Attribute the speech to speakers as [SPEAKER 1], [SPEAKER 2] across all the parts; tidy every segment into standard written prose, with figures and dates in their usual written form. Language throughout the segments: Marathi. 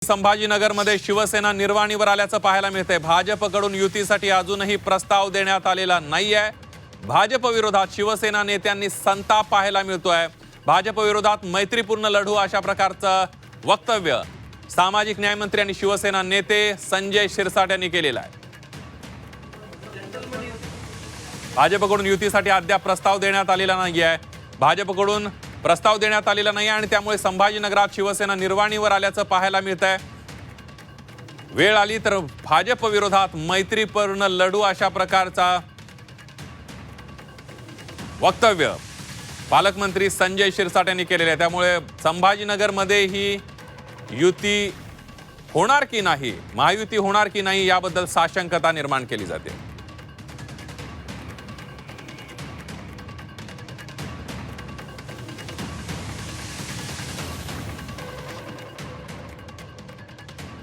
[SPEAKER 1] संभाजीनगरमध्ये शिवसेना निर्वाणीवर आल्याचं पाहायला मिळतंय। भाजपकडून युतीसाठी अजूनही प्रस्ताव देण्यात आलेला नाहीये। भाजप विरोधात शिवसेना नेत्यांनी संताप पाहायला मिळतोय। भाजप विरोधात मैत्रीपूर्ण लढू अशा प्रकारचं वक्तव्य सामाजिक न्याय मंत्री आणि शिवसेना नेते संजय शिरसाट यांनी केलेलं आहे। भाजपकडून युतीसाठी अद्याप प्रस्ताव देण्यात आलेला नाहीये। भाजपकडून प्रस्ताव देण्यात आलेला नाही आणि त्यामुळे संभाजीनगरात शिवसेना निर्वाणीवर आल्याचं पाहायला मिळतंय। वेळ आली तर भाजप विरोधात मैत्रीपूर्ण लढू अशा प्रकारचा वक्तव्य पालकमंत्री संजय शिरसाट यांनी केलेले आहे। त्यामुळे संभाजीनगरमध्ये ही युती होणार की नाही, महायुती होणार की नाही याबद्दल साशंकता निर्माण केली जाते।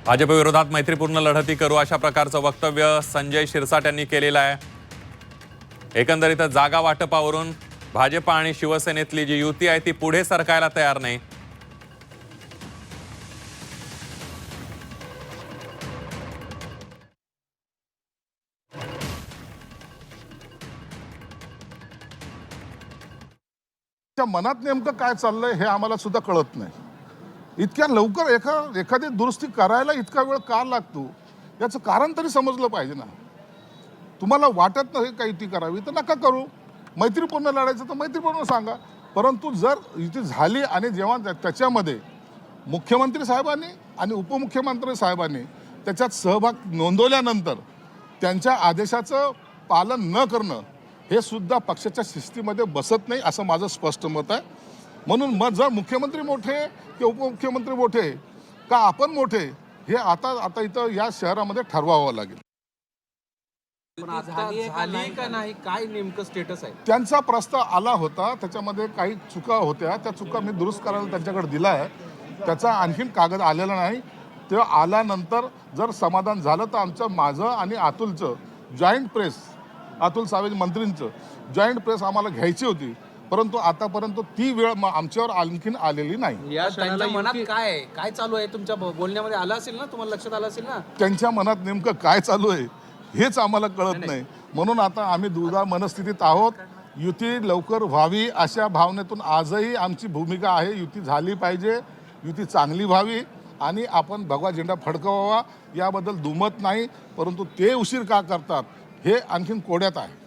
[SPEAKER 1] भाजप विरोधात मैत्रीपूर्ण लढती करू अशा प्रकारचं वक्तव्य संजय शिरसाट यांनी केलेलं आहे। एकंदरीत जागा वाटपावरून भाजप आणि शिवसेनेतली जी युती आहे ती पुढे सरकायला तयार नाही।
[SPEAKER 2] मनात नेमकं काय चाललंय हे आम्हाला सुद्धा कळत नाही। इतक्या लवकर एखादी दुरुस्ती करायला इतका वेळ का लागतो याचं कारण तरी समजलं पाहिजे ना। तुम्हाला वाटत नाही का युती करावी तर नका करू, मैत्रीपूर्ण लढायचं तर मैत्रीपूर्ण सांगा। परंतु जर युती झाली आणि जेव्हा त्याच्यामध्ये मुख्यमंत्री साहेबांनी आणि उपमुख्यमंत्री साहेबांनी त्याच्यात सहभाग नोंदवल्यानंतर त्यांच्या आदेशाचं पालन न करणं हे सुद्धा पक्षाच्या शिस्तीमध्ये बसत नाही असं माझं स्पष्ट मत आहे। म्हणून मग जर मुख्यमंत्री मोठे की उपमुख्यमंत्री मोठे का आपण मोठे हे आता इथं या शहरामध्ये ठरवावं लागेल।
[SPEAKER 3] झाली का नाही काय नेमकं स्टेटस आहे?
[SPEAKER 2] त्यांचा प्रस्ताव आला होता, त्याच्यामध्ये काही चुका होत्या, त्या चुका मी दुरुस्त करायला त्यांच्याकडे दिला आहे। त्याचा आणखीन कागद आलेला नाही, तेव्हा आल्यानंतर जर समाधान झालं तर माझं आणि अतुलचं जॉईंट प्रेस, अतुल सावे मंत्रींचं जॉईंट प्रेस आम्हाला घ्यायची होती, परंतु आतापर्यंत ती वेळ आमच्यावर आणखीन आलेली नाही।
[SPEAKER 3] या त्यांच्या मनात काय चालू आहे तुमच्या बोलण्यामध्ये आलं असेल ना, तुम्हाला लक्षात आलं असेल ना
[SPEAKER 2] त्यांच्या मनात नेमकं काय चालू आहे हेच आम्हाला कळत नाही। म्हणून आता आम्ही दुधा मनस्थितीत आहोत। युती लवकर व्हावी अशा भावनेतून आजही आमची भूमिका आहे। युती झाली पाहिजे, युती चांगली व्हावी आणि आपण भगवा झेंडा फडकवावा याबद्दल दुमत नाही, परंतु ते उशीर का करतात हे आणखीन कोड्यात आहे।